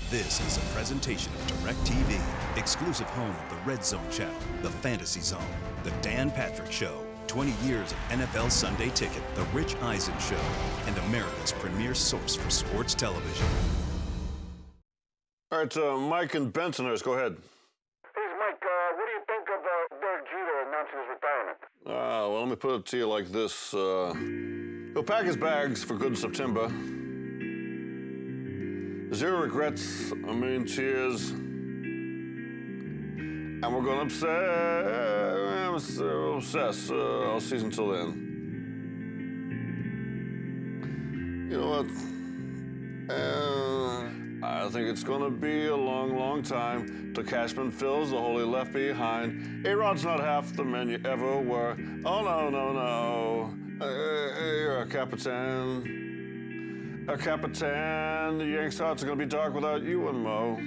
This is a presentation of DirecTV, exclusive home of the Red Zone channel, the Fantasy Zone, the Dan Patrick Show, 20 years of NFL Sunday Ticket, the Rich Eisen Show, and America's premier source for sports television. All right, Mike and Bensonhurst, go ahead. Hey, Mike, what do you think of Derek Jeter announcing his retirement? Well, let me put it to you like this. He'll pack his bags for good in September. Zero regrets, a million tears. And we're going to obsess all season till then. You know what? I think it's going to be a long, long time till Cashman fills the hole he left behind. A-Rod's not half the man you ever were. Oh, no, no, no. You're a Capitan. A Capitan. The Yanks' hearts are going to be dark without you and Mo.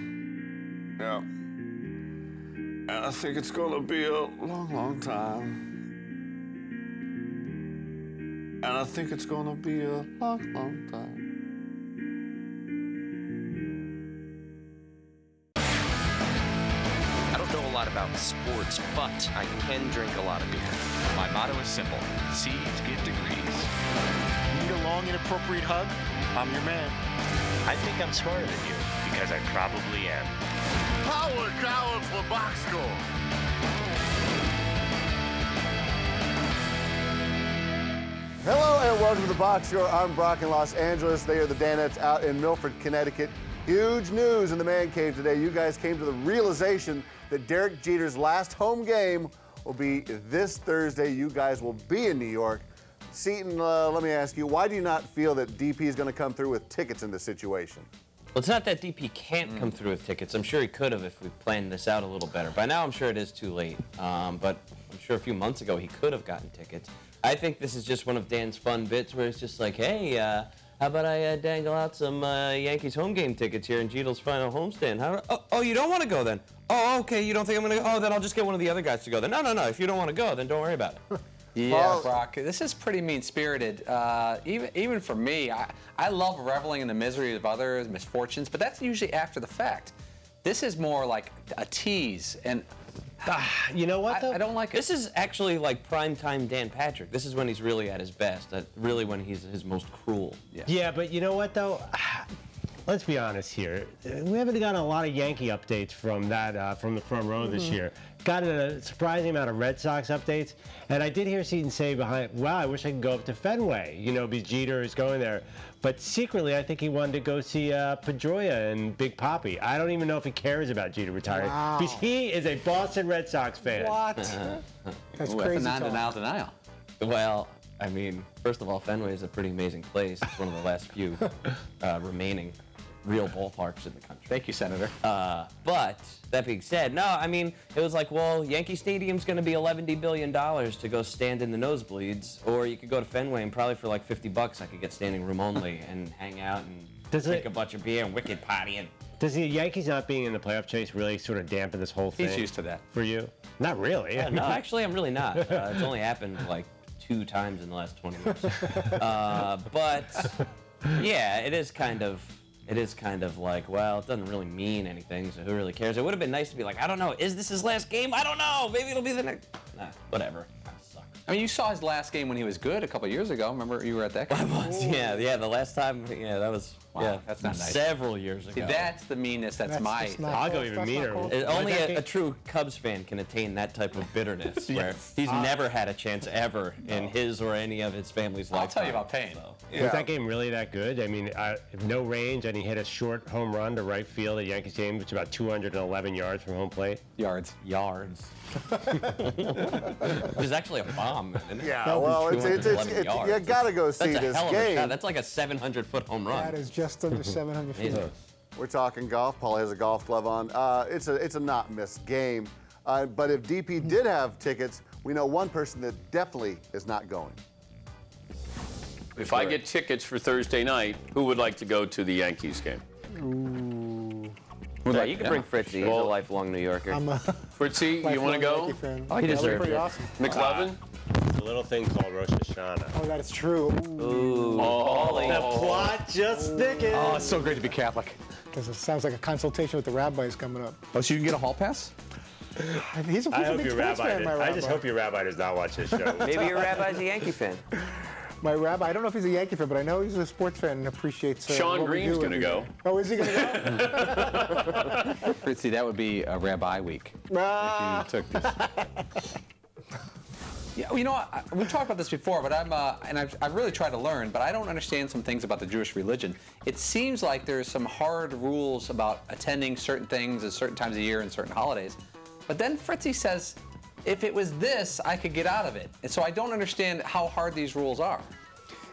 Yeah. And I think it's going to be a long, long time. And I think it's going to be a long, long time. About sports, but I can drink a lot of beer. My motto is simple: C's get degrees. Need a long, inappropriate hug? I'm your man. I think I'm smarter than you, because I probably am. Howard Collins for box score. Hello and welcome to the Box Score. I'm Brock in Los Angeles. They are the Danettes out in Milford, Connecticut. Huge news in the man cave today. You guys came to the realization that Derek Jeter's last home game will be this Thursday. You guys will be in New York. Seton, let me ask you, why do you not feel that DP is going to come through with tickets in this situation? Well, it's not that DP can't come through with tickets. I'm sure he could have if we planned this out a little better. By now, I'm sure it is too late. But I'm sure a few months ago, he could have gotten tickets. I think this is just one of Dan's fun bits where it's just like, hey, how about I dangle out some Yankees home game tickets here in Jeter's final homestand? Oh, you don't want to go then? Oh, okay, you don't think I'm going to go? Oh, then I'll just get one of the other guys to go then. No, no, no, if you don't want to go, then don't worry about it. Yeah, Brock, this is pretty mean-spirited. Even for me, I love reveling in the misery of others' misfortunes, but that's usually after the fact. This is more like a tease, and you know what, though? I don't like it. This is actually like primetime Dan Patrick. This is when he's really at his best, really when he's his most cruel. Yeah, but you know what, though? Let's be honest here. We haven't gotten a lot of Yankee updates from that from the front row this year. Got a surprising amount of Red Sox updates, and I did hear Seton say behind, wow, I wish I could go up to Fenway, you know, because Jeter is going there. But secretly, I think he wanted to go see Pedroia and Big Papi. I don't even know if he cares about Jeter retiring, because he is a Boston Red Sox fan. What? That's crazy denial. Well, I mean, first of all, Fenway is a pretty amazing place. It's one of the last few remaining real ballparks in the country. Thank you, Senator. But that being said, no, I mean, it was like, well, Yankee Stadium's going to be $11 billion to go stand in the nosebleeds, or you could go to Fenway and probably for like $50 I could get standing room only and hang out and drink a bunch of beer and wicked partying. Does the Yankees not being in the playoff chase really sort of dampen this whole thing? He's used to that. For you? Not really. No, actually, I'm really not. It's only happened like 2 times in the last 20 years. But yeah, it is kind of like, well, it doesn't really mean anything, so who really cares? It would have been nice to be like, I don't know, is this his last game? I don't know. Maybe it'll be the next. Nah, whatever. Kind of sucks. I mean, you saw his last game when he was good a couple of years ago. Remember, you were at that game? I was, yeah. The last time, yeah, that was, wow, that's not nice. Several years ago. See, that's the meanness. I'll go even meaner. Only a true Cubs fan can attain that type of bitterness, where he's never had a chance ever in his or any of his family's life. I'll tell you about pain. So, yeah. Was that game really that good? I mean, no range, and he hit a short home run to right field at Yankees Stadium, which is about 211 yards from home plate. Yards. It was actually a bomb. Yeah, well, you got to go see this game. That's like a 700-foot home run. That is just under 700 feet. We're talking golf. Paul has a golf glove on. It's a not missed game. But if DP did have tickets, we know one person that definitely is not going. If I get tickets for Thursday night, who would like to go to the Yankees game? Yeah, you can bring Fritzy. He's a lifelong New Yorker. Fritzy, you want to go? He deserves it. Awesome. McLevin? A little thing called Rosh Hashanah. Oh, that is true. Ooh. The plot just thickens. Oh, it's so great to be Catholic. Because it sounds like a consultation with the rabbis coming up. Oh, so you can get a hall pass? He's a big sports fan, my rabbi. I just hope your rabbi does not watch this show. Maybe your rabbi's a Yankee fan. My rabbi, I don't know if he's a Yankee fan, but I know he's a sports fan and appreciates Sean Green's going to go. Oh, is he going to go? Chrissy, that would be a rabbi week. If you took this. Yeah, you know what? We've talked about this before, but I've really tried to learn, but I don't understand some things about the Jewish religion. It seems like there's some hard rules about attending certain things at certain times of year and certain holidays. But then Fritzy says, if it was this, I could get out of it. And so I don't understand how hard these rules are.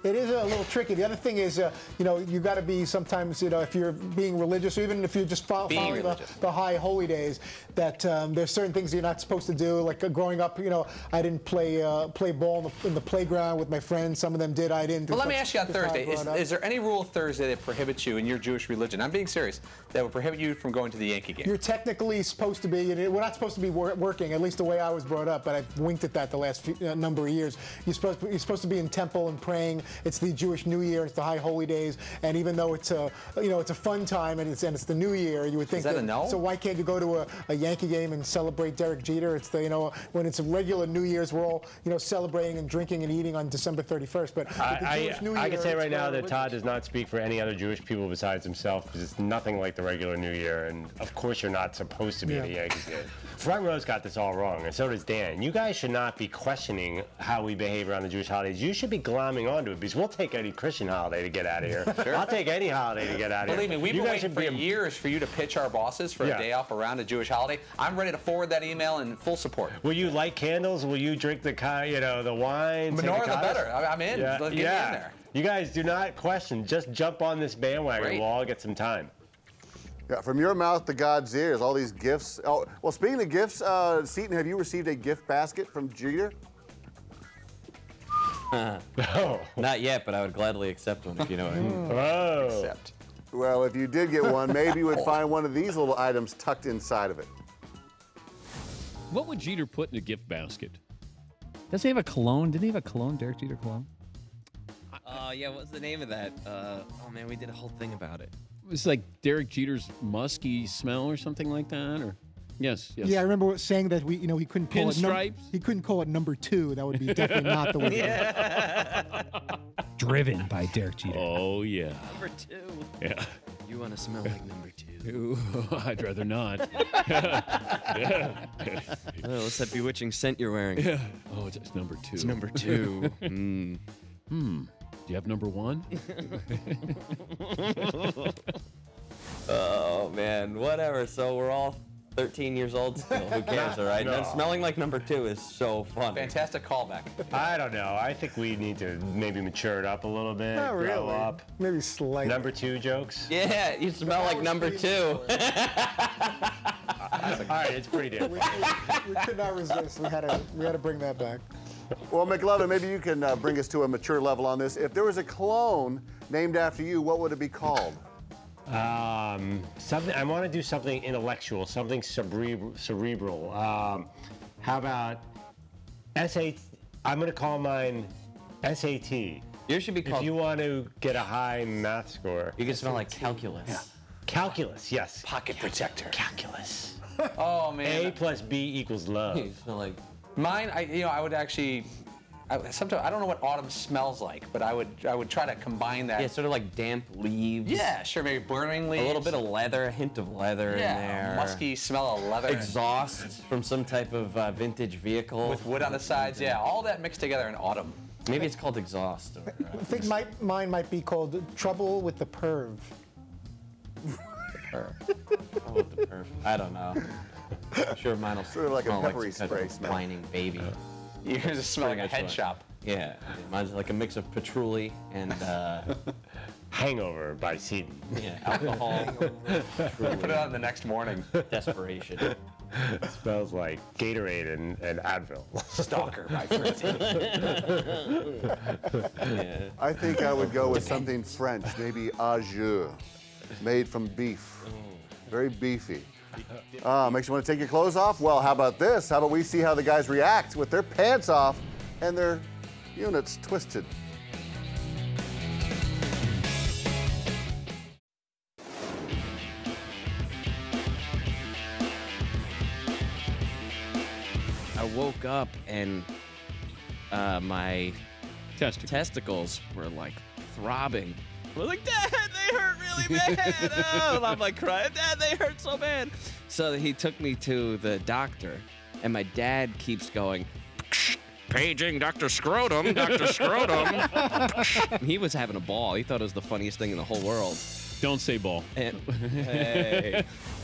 It is a little tricky. The other thing is, you know, you got to be sometimes, you know, if you're being religious, or even if you're just following the high holy days, that there's certain things you're not supposed to do. Like growing up, you know, I didn't play ball in the playground with my friends. Some of them did. I didn't. Well, let me ask you on Thursday. Is there any rule Thursday that prohibits you in your Jewish religion? I'm being serious. That would prohibit you from going to the Yankee game. You're technically supposed to be. We're not supposed to be working. At least the way I was brought up. But I've winked at that the last number of years. You're supposed to be in temple and praying. It's the Jewish New Year. It's the high holy days. And even though it's a it's a fun time and it's the New Year, you would think is that a no? So why can't you go to a Yankee game and celebrate Derek Jeter? It's the when it's a regular New Year's, we're all celebrating and drinking and eating on December 31st. But I can say right now that Todd does not speak for any other Jewish people besides himself, because it's nothing like the regular New Year. And of course, you're not supposed to be at a Yankees game. Front Row's got this all wrong, and so does Dan. You guys should not be questioning how we behave around the Jewish holidays. You should be glomming onto it, because we'll take any Christian holiday to get out of here. Sure. I'll take any holiday to get out of here. Believe me, we've been waiting for years for you to pitch our bosses for a day off around a Jewish holiday. I'm ready to forward that email in full support. Will you light candles? Will you drink the wine? Menorah the better. I'm in. Get me in there. You guys do not question. Just jump on this bandwagon. Great. We'll all get some time. Yeah, from your mouth to God's ears, all these gifts. Oh, well, speaking of gifts, Seton, have you received a gift basket from Jeter? No. Not yet, but I would gladly accept one if you know what I mean. Accept. Well, if you did get one, maybe you would find one of these little items tucked inside of it. What would Jeter put in a gift basket? Does he have a cologne? Didn't he have a cologne, Derek Jeter cologne? Yeah, what's the name of that? Oh, man, we did a whole thing about it. It was like Derek Jeter's musky smell or something like that, or? Yes. Yeah, I remember saying that he couldn't call Pinstripes? he couldn't call it number 2. That would be definitely not the way. Driven by Derek Jeter. Oh yeah. Number 2. Yeah. You want to smell like number 2? Ooh, I'd rather not. Oh, what's that bewitching scent you're wearing? Yeah. Oh, it's number 2. It's number 2. Do you have number 1? Oh man, whatever. So we're all 13 years old still. Who cares, all right? No. And smelling like number 2 is so fun. Fantastic callback. I don't know. I think we need to maybe mature it up a little bit. Not grow really. up. Maybe slightly. Number 2 jokes. Yeah, you smell like number 2. All right, it's pretty different. We could not resist. We had to bring that back. Well, McLovin, maybe you can bring us to a mature level on this. If there was a cologne named after you, what would it be called? Something. I want to do something intellectual, something cerebral. How about SAT? I'm going to call mine SAT. Yours should be called. If you want to get a high math score, You can smell like calculus. Yeah. Calculus, yes. Pocket protector. Calculus. Oh man. A plus B equals love. You smell like. Mine, I would actually. Sometimes I don't know what autumn smells like, but I would try to combine that. Yeah, sort of like damp leaves. Yeah, sure, maybe burning leaves. A little bit of leather, a hint of leather in there. Musky smell of leather. Exhaust from some type of vintage vehicle. With wood on the sides, yeah, all that mixed together in autumn. Maybe it's called exhaust. I think mine might be called Trouble with the Perv. I don't know. I'm sure mine will Sort of like a smell peppery some type spray of smell. whining baby. Yours just smell like a head shop. Yeah, mine's like a mix of patchouli and Hangover by Seton. yeah, alcohol. Put it on the next morning. Desperation. It smells like Gatorade and Advil. Stalker by Fritzy. Yeah. I think I would go with something French, maybe au jus, made from beef. Very beefy. Makes you want to take your clothes off? Well, how about this? How about we see how the guys react with their pants off and their units twisted? I woke up and my testicles were like throbbing. I was like, Dad, they hurt really bad. Oh, and I'm like crying, Dad, they hurt so bad. So he took me to the doctor, and my dad keeps going, paging Dr. Scrotum, Dr. Scrotum. He was having a ball. He thought it was the funniest thing in the whole world. Don't say ball. And, hey.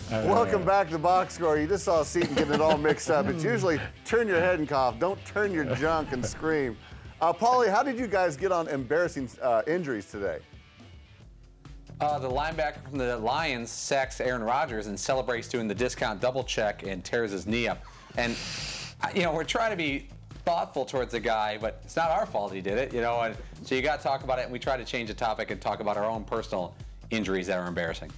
Welcome back to the box score. You just saw Seton getting it all mixed up. It's usually turn your head and cough. Don't turn your junk and scream. Paulie, how did you guys get on embarrassing injuries today? The linebacker from the Lions sacks Aaron Rodgers and celebrates doing the discount double check and tears his knee up. And, we're trying to be thoughtful towards the guy, but it's not our fault he did it, and so you got to talk about it, and we try to change the topic and talk about our own personal injuries that are embarrassing.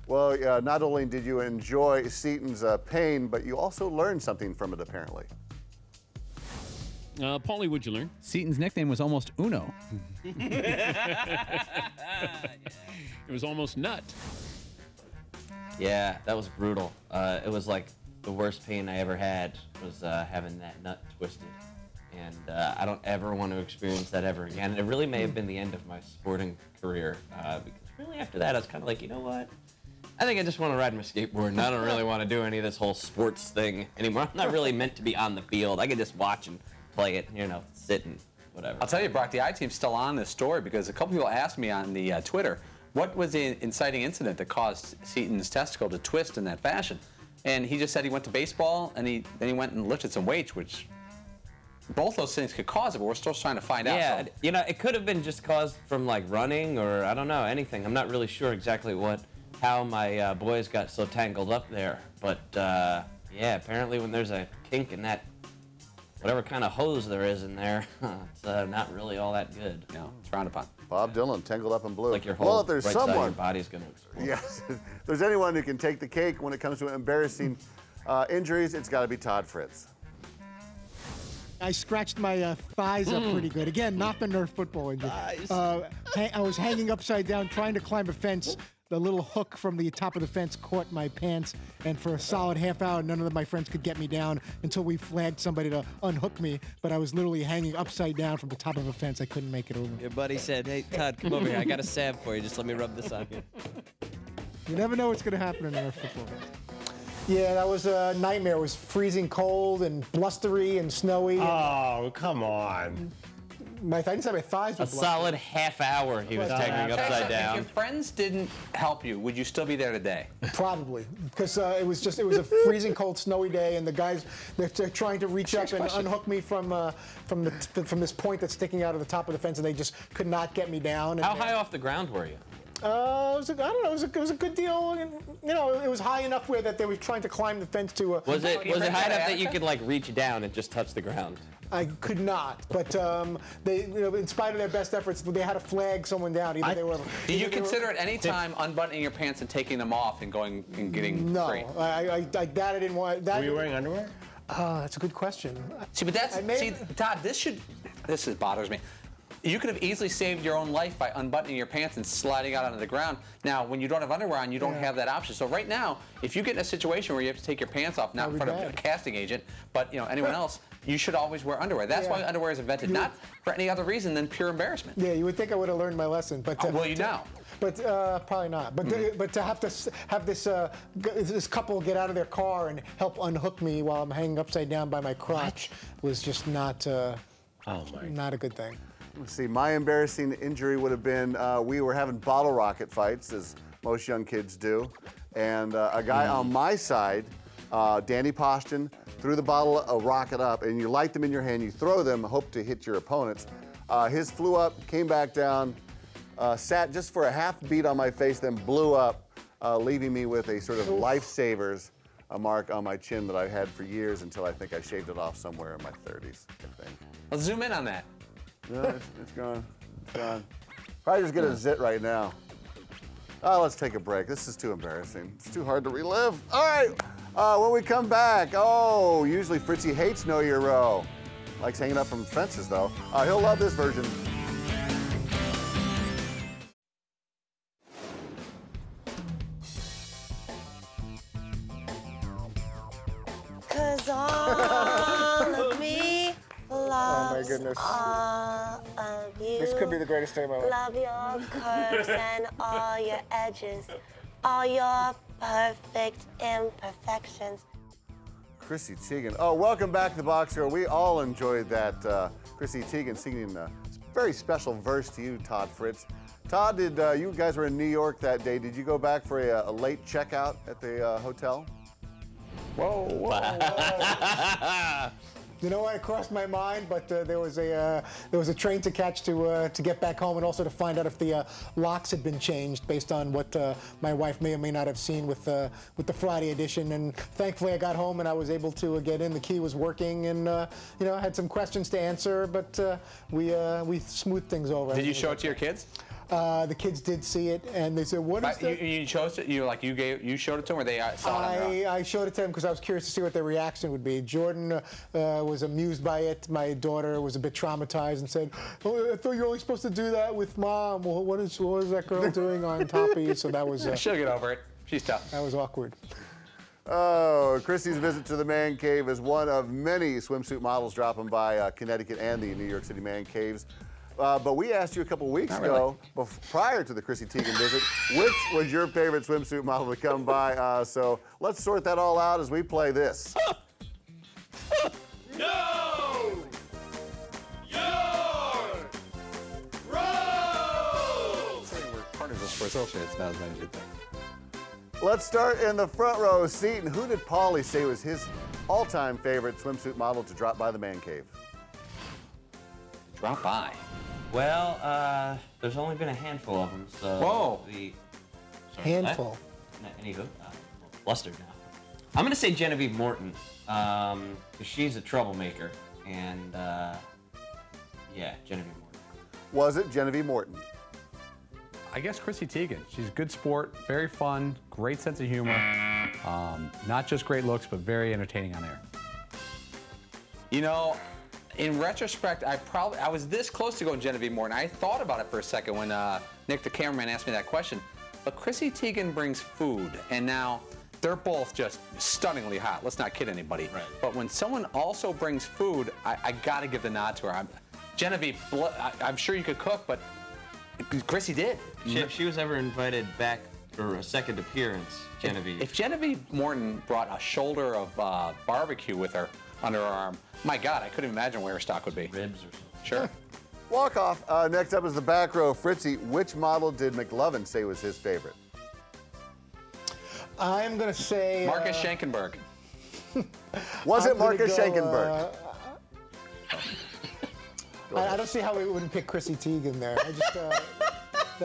Well, not only did you enjoy Seton's pain, but you also learned something from it, apparently. Paulie, what'd you learn? Seton's nickname was almost Uno. It was almost nut. Yeah, that was brutal. It was like the worst pain I ever had was having that nut twisted. And I don't ever want to experience that ever again. It really may have been the end of my sporting career. Because really after that, I was kind of like, you know what? I think I just want to ride my skateboard, and I don't really want to do any of this whole sports thing anymore. I'm not really meant to be on the field. I can just watch and play it, sit and whatever. I'll tell you, Brock, the I-team's still on this story because a couple people asked me on the Twitter, what was the inciting incident that caused Seton's testicle to twist in that fashion? And he just said he went to baseball, and then he went and lifted some weights, which both those things could cause it, but we're still trying to find out. Yeah, it could have been just caused from like running or I don't know, anything. I'm not really sure exactly how my boys got so tangled up there. But yeah, apparently when there's a kink in that, whatever kind of hose there is in there, it's not really all that good. No, it's frowned upon. Bob Dylan, tangled up in blue. Like your whole if there's right someone, side of your body's going to explode. Yes, if there's anyone who can take the cake when it comes to embarrassing injuries, it's got to be Todd Fritz. I scratched my thighs up pretty good. Again, not the Nerf football injury. I was hanging upside down trying to climb a fence. The little hook from the top of the fence caught my pants, and for a solid half hour, none of my friends could get me down until we flagged somebody to unhook me. But I was literally hanging upside down from the top of a fence. I couldn't make it over. Your buddy said, hey, Todd, come over here. I got a salve for you. Just let me rub this on you. You never know what's going to happen in a Nerf football game. Yeah, that was a nightmare. It was freezing cold and blustery and snowy. Oh, come on. I didn't say my thighs were blustery. Solid half hour he was hanging upside down. If your friends didn't help you, would you still be there today? Probably, because it was a freezing cold, snowy day, and the guys they're trying to reach up and unhook me from this point that's sticking out of the top of the fence, and they just could not get me down. How high off the ground were you? I don't know. It was a good deal. It was high enough where that they were trying to climb the fence to. Was it high enough that you could like reach down and just touch the ground? I could not, but they, in spite of their best efforts, they had to flag someone down. Do you consider at any time unbuttoning your pants and taking them off and going and getting free? No, I didn't want. Were you wearing underwear? That's a good question. See, but Todd, this bothers me. You could have easily saved your own life by unbuttoning your pants and sliding out onto the ground. Now, when you don't have underwear on, you don't have that option. So right now, if you get in a situation where you have to take your pants off, not in front of a casting agent, but anyone else, you should always wear underwear. That's why underwear is invented, not for any other reason than pure embarrassment. Yeah, you would think I would have learned my lesson, but will you now? But probably not. But but to have this couple get out of their car and help unhook me while I'm hanging upside down by my crotch was just not not a good thing. Let's see, my embarrassing injury would have been we were having bottle rocket fights, as most young kids do, and a guy on my side, Danny Poston, threw the bottle of rocket up, and you light them in your hand, you throw them, hope to hit your opponents. His flew up, came back down, sat just for a half beat on my face, then blew up, leaving me with a sort of lifesavers mark on my chin that I've had for years until I think I shaved it off somewhere in my 30s, I think. Let's zoom in on that. No, it's gone. It's gone. Probably just get a zit right now. Oh, let's take a break. This is too embarrassing. It's too hard to relive. All right, when we come back, usually Fritzy hates Know Your Row. Likes hanging up from fences, though. He'll love this version. goodness. All of you. This could be the greatest day of my life. Love your curves and all your edges, all your perfect imperfections. Chrissy Teigen. Oh, welcome back to the Box Show. We all enjoyed that Chrissy Teigen singing a very special verse to you, Todd Fritz. Todd, did you guys were in New York that day? Did you go back for a late checkout at the hotel? Whoa, whoa, whoa. You know what? It crossed my mind, but there was a train to catch to get back home, and also to find out if the locks had been changed based on what my wife may or may not have seen with the Friday edition. And thankfully, I got home and I was able to get in. The key was working, and you know, I had some questions to answer, but we smoothed things over. Did you show it to your kids? The kids did see it, and they said, "What is that?" You chose it. You showed it to them, or they saw it? I showed it to them because I was curious to see what their reaction would be. Jordan was amused by it. My daughter was a bit traumatized and said, "Oh, I thought you were only supposed to do that with mom. Well, what is that girl doing on top of you?" So that was. She'll get over it. She's tough. That was awkward. Oh, Chrissy's visit to the Man Cave is one of many swimsuit models dropping by Connecticut and the New York City Man Caves. But we asked you a couple weeks ago, prior to the Chrissy Teigen visit, which was your favorite swimsuit model to come by. So let's sort that all out as we play this. No! Your road! We're part of the Sports Illustrated. It's not as many as you think. Let's start in the front row seat. And who did Paulie say was his all-time favorite swimsuit model to drop by the Man Cave? Drop by? Well, there's only been a handful of them, so... Whoa! Handful? Anywho, flustered now. I'm going to say Genevieve Morton, because she's a troublemaker, and, yeah, Genevieve Morton. Was it Genevieve Morton? I guess Chrissy Teigen. She's a good sport, very fun, great sense of humor. Not just great looks, but very entertaining on air. You know, in retrospect, I was this close to going Genevieve Morton. I thought about it for a second when Nick, the cameraman, asked me that question. But Chrissy Teigen brings food, and now they're both just stunningly hot. Let's not kid anybody. Right. But when someone also brings food, I got to give the nod to her. Genevieve, I'm sure you could cook, but Chrissy did. If she was ever invited back for a second appearance, Genevieve. If Genevieve Morton brought a shoulder of barbecue with her under her arm, my God, I couldn't imagine where her stock would be. Ribs or something. Sure. Walk off. Next up is the back row. Fritzy, which model did McLovin say was his favorite? I'm going to say... Marcus Schenkenberg. Was it Marcus Schenkenberg? I don't see how we wouldn't pick Chrissy Teigen there. I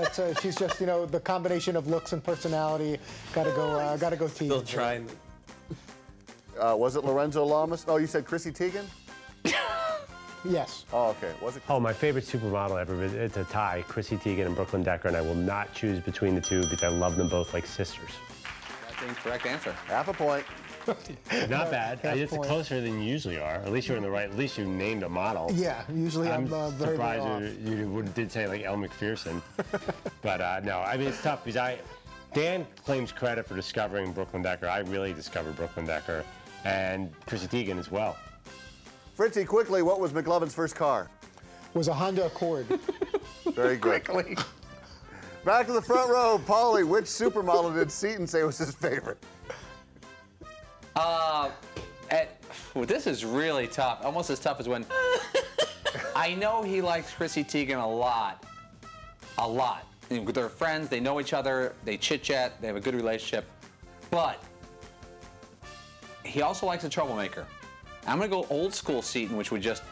just, she's just, you know, the combination of looks and personality. Gotta go Teigen. Still trying. Was it Lorenzo Lamas? Oh, you said Chrissy Teigen? Yes. Oh, okay. Was it? Oh, my favorite supermodel ever. It's a tie, Chrissy Teigen and Brooklyn Decker, and I will not choose between the two because I love them both like sisters. That's the correct answer. Half a point. Not bad. It's closer than you usually are. At least you're in the right. At least you named a model. Yeah, usually I'm very surprised off. you did say like Elle Macpherson. But no, I mean it's tough because Dan claims credit for discovering Brooklyn Decker. I really discovered Brooklyn Decker and Chrissy Teigen as well. Fritzy, quickly, what was McLovin's first car? Was a Honda Accord. Very good. Quickly. Back to the front row. Paulie, which supermodel did Seaton say was his favorite? This is really tough. Almost as tough as when... I know he likes Chrissy Teigen a lot. A lot. They're friends, they know each other, they chit-chat, they have a good relationship. But he also likes a troublemaker. I'm going to go old school Seaton, which would just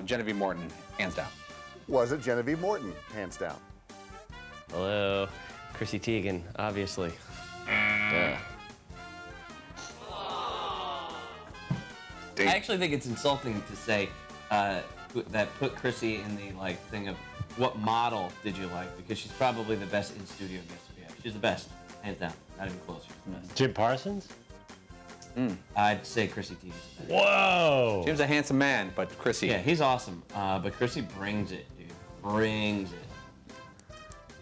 Genevieve Morton, hands down. Was it Genevieve Morton, hands down? Hello. Chrissy Teigen, obviously. Duh. I actually think it's insulting to say that put Chrissy in the thing of what model did you like, because she's probably the best in-studio guest we have. She's the best, hands down, not even close. She's the best. Jim Parsons? I'd say Chrissy Teigen. Whoa! Jim's a handsome man, but Chrissy... Yeah, he's awesome, but Chrissy brings it, dude. Brings it.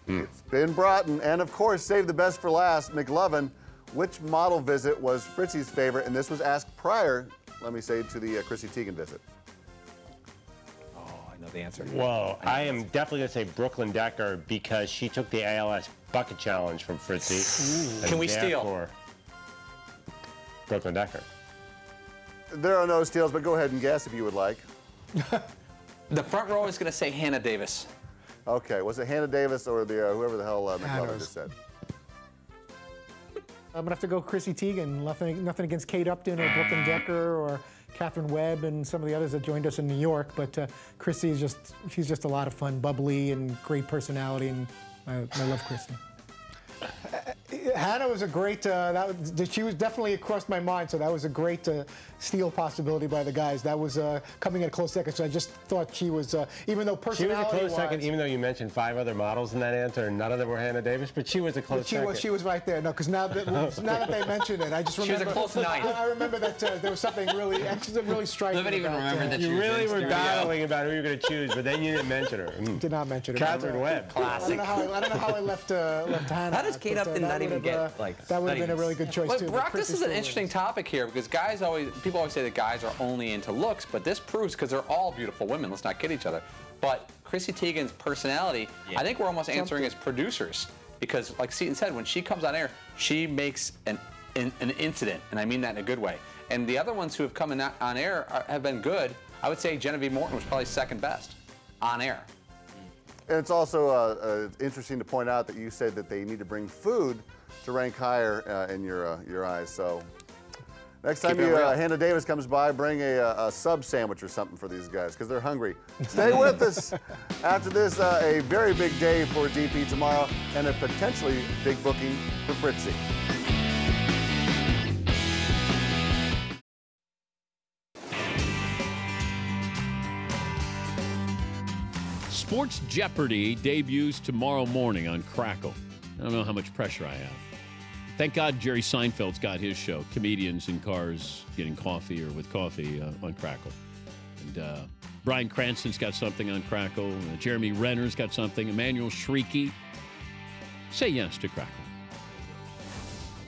It's been Broughton, and of course, save the best for last, McLovin. Which model visit was Fritzy's favorite? And this was asked prior, let me say, to the Chrissy Teigen visit. know the answer. Whoa, I am definitely going to say Brooklyn Decker because she took the ALS bucket challenge from Fritzy. Can we steal? Brooklyn Decker. There are no steals, but go ahead and guess if you would like. The front row is going to say Hannah Davis. Okay, was it Hannah Davis or the whoever the hell McLovin just said? I'm gonna have to go Chrissy Teigen. Nothing against Kate Upton or Brooklyn Decker or Catherine Webb and some of the others that joined us in New York. But Chrissy is she's just a lot of fun, bubbly and great personality, and I love Chrissy. Hannah was a great. She was definitely across my mind, so that was a great steal possibility by the guys. That was coming at a close second. So I just thought she was, even though personality. She was a close second, even though you mentioned 5 other models in that answer, and none of them were Hannah Davis. But she was a close second. She was right there. No, because now that they mentioned it, I just remember. She was a close ninth. I remember that there was something really striking. Nobody even remembered that you really were battling about who you were going to choose, but then you didn't mention her. Did not mention her. Catherine Webb. Classic. I don't know how I left Hannah. How does Kate Upton not even get like? That would have been a really good choice But too. Brock, this is an interesting topic here because people always say that guys are only into looks, but this proves because they're all beautiful women. Let's not kid each other. But Chrissy Teigen's personality, I think we're almost answering as producers because, like Seton said, when she comes on air, she makes an incident, and I mean that in a good way. And the other ones who have come on air have been good. I would say Genevieve Morton was probably second best on air. And it's also interesting to point out that you said that they need to bring food to rank higher in your eyes. So next time Hannah Davis comes by, bring a sub sandwich or something for these guys because they're hungry. Stay with us. After this, a very big day for DP tomorrow and a potentially big booking for Fritzy. Sports Jeopardy debuts tomorrow morning on Crackle. I don't know how much pressure I have. Thank God Jerry Seinfeld's got his show, Comedians in Cars Getting Coffee or with Coffee on Crackle. And Bryan Cranston's got something on Crackle. Jeremy Renner's got something. Emmanuel Shrieky. Say yes to Crackle.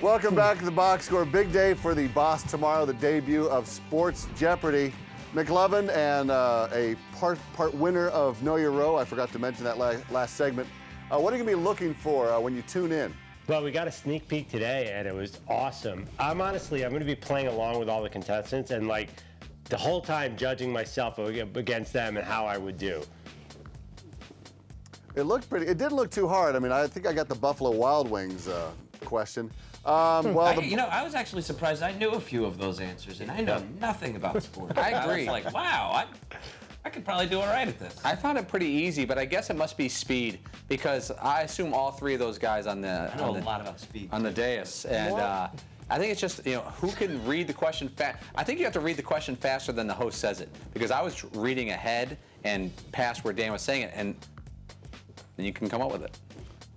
Welcome back to the Box Score. Big day for the boss tomorrow, the debut of Sports Jeopardy. McLovin and a part winner of Know Your Row. I forgot to mention that last segment. What are you going to be looking for when you tune in? Well, we got a sneak peek today, and it was awesome. I'm going to be playing along with all the contestants and, like, the whole time judging myself against them and how I would do. It looked pretty. It didn't look too hard. I mean, I think I got the Buffalo Wild Wings question. Well, I was actually surprised. I knew a few of those answers, and I know nothing about sports. I agree. I was like, wow, I could probably do all right at this. I found it pretty easy, but I guess it must be speed because I assume all 3 of those guys on the I know a lot about speed on the dais, and I think it's just who can read the question fast. I think you have to read the question faster than the host says it because I was reading ahead and past where Dan was saying it, and you can come up with it.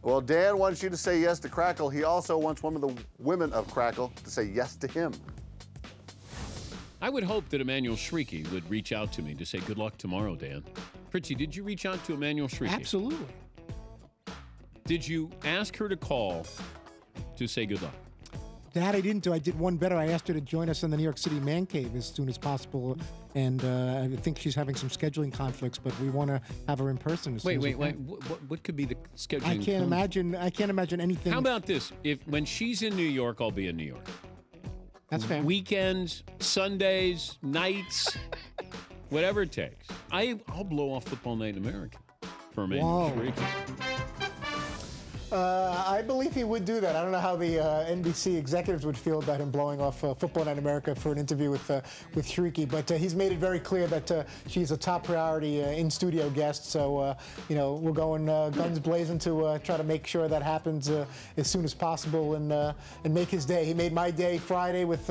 Well, Dan wants you to say yes to Crackle. He also wants one of the women of Crackle to say yes to him. I would hope that Emmanuel Shrieky would reach out to me to say good luck tomorrow, Dan. Fritzy, did you reach out to Emmanuel Shrieky? Absolutely. Did you ask her to call to say good luck? That I didn't do. I did one better. I asked her to join us in the New York City Man Cave as soon as possible, and I think she's having some scheduling conflicts, but we want to have her in person. Wait. What could be the scheduling? I can't imagine anything. How about this? When she's in New York, I'll be in New York. That's fair. Weekends, Sundays, nights, whatever it takes. I'll blow off Football Night in America for Emmanuel Shrieky. I believe he would do that. I don't know how the NBC executives would feel about him blowing off Football Night in America for an interview with Shrieky, but he's made it very clear that she's a top priority in-studio guest. So we're going guns blazing to try to make sure that happens as soon as possible and make his day. He made my day Friday with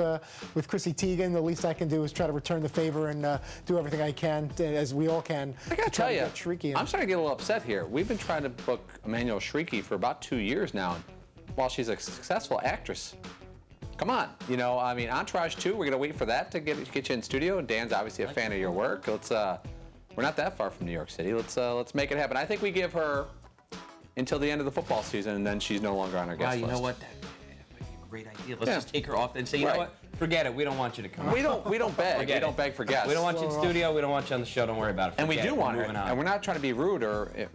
Chrissy Teigen. The least I can do is try to return the favor and do everything I can, as we all can. I gotta tell you, I'm starting to get a little upset here. We've been trying to book Emmanuel Shrieky for about 2 years now, while she's a successful actress. Come on, I mean, Entourage 2, we're gonna wait for that to get you in studio. Dan's obviously a fan of your work. Let's we're not that far from New York City. Let's make it happen. I think we give her until the end of the football season, and then she's no longer on our guest list. Wow, you know what? That might be a great idea. Let's just take her off and say, you know what? Forget it. We don't want you to come. We don't beg. We don't beg for guests. We don't want you in studio. We don't want you on the show. Don't worry about it. And we Forget do it. want her. Moving on. And we're not trying to be rude,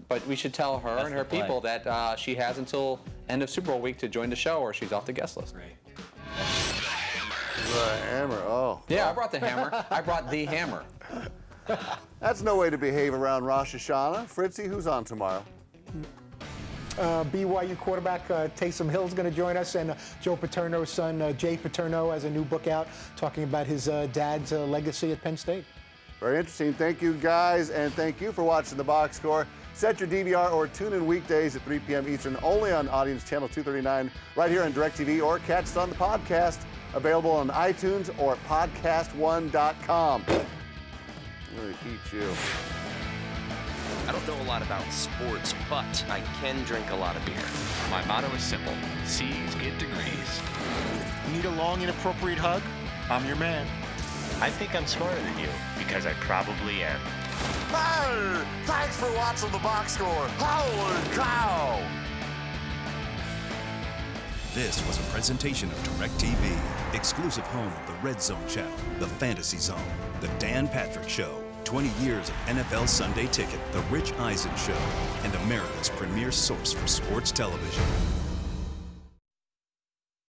but we should tell her and her people that she has until end of Super Bowl week to join the show, or she's off the guest list. Right. The hammer. Oh. Yeah, I brought the hammer. I brought the hammer. That's no way to behave around Rosh Hashanah. Fritzy, who's on tomorrow? BYU quarterback Taysom Hill's going to join us, and Joe Paterno's son, Jay Paterno, has a new book out talking about his dad's legacy at Penn State. Very interesting. Thank you, guys, and thank you for watching The Box Score. Set your DVR or tune in weekdays at 3 p.m. Eastern, only on Audience Channel 239, right here on DirecTV, or catch it on the podcast, available on iTunes or at podcast1.com. I'm going to eat you. I don't know a lot about sports, but I can drink a lot of beer. My motto is simple. C's get degrees. Need a long, inappropriate hug? I'm your man. I think I'm smarter than you, because I probably am. Hey! Thanks for watching The Box Score. Holy cow! This was a presentation of DirecTV, exclusive home of the Red Zone channel, the Fantasy Zone, the Dan Patrick Show, 20 years of NFL Sunday Ticket, the Rich Eisen Show, and America's premier source for sports television.